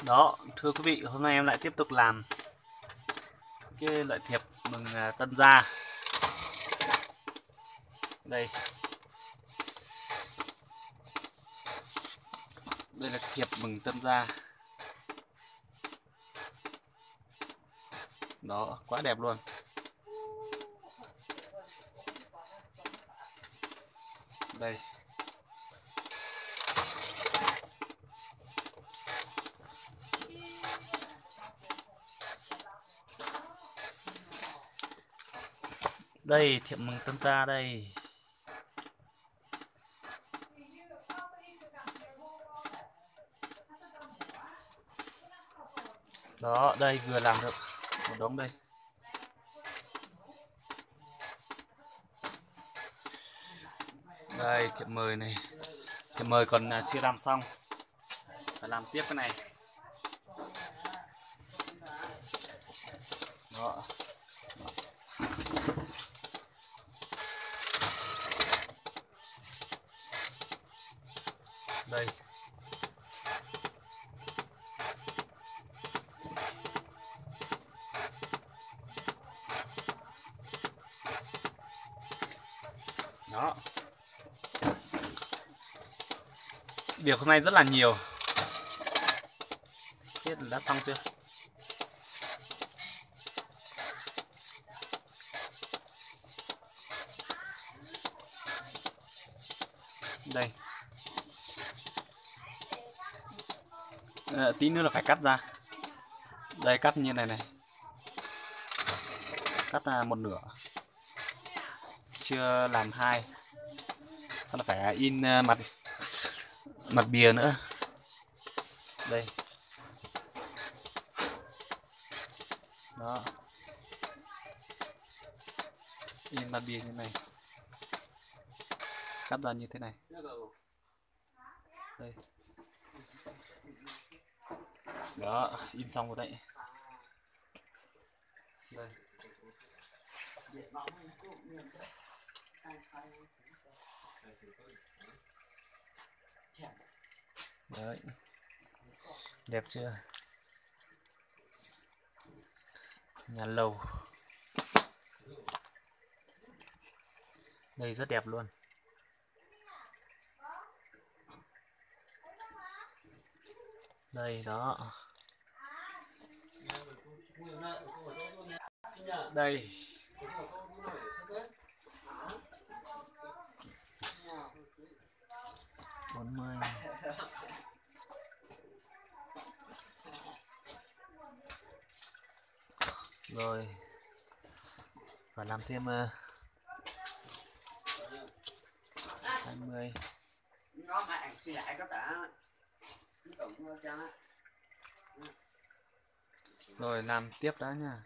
Đó, thưa quý vị, hôm nay em lại tiếp tục làm cái loại thiệp mừng tân gia. Đây. Đây là thiệp mừng tân gia. Đó, quá đẹp luôn. Đây. Đây, thiệp mừng tân gia đây. Đó, đây vừa làm được một đống đây. Đây, thiệp mời này. Thiệp mời còn chưa làm xong. Phải làm tiếp cái này. Đó. Đây. Đó. Việc hôm nay rất là nhiều. Biết đã xong chưa? Đây. Tí nữa là phải cắt ra. Đây, cắt như này này. Cắt một nửa. Chưa làm hai. Nó phải in mặt bìa nữa. Đây. Đó. In mặt bìa như này. Cắt ra như thế này. Đây. Đó, in xong rồi đấy. Đây. Đấy. Đẹp chưa? Nhà lầu. Đây rất đẹp luôn. Đây đó. Đây. Bốn mươi. Rồi. Và làm thêm 20. Rồi làm tiếp đã nha.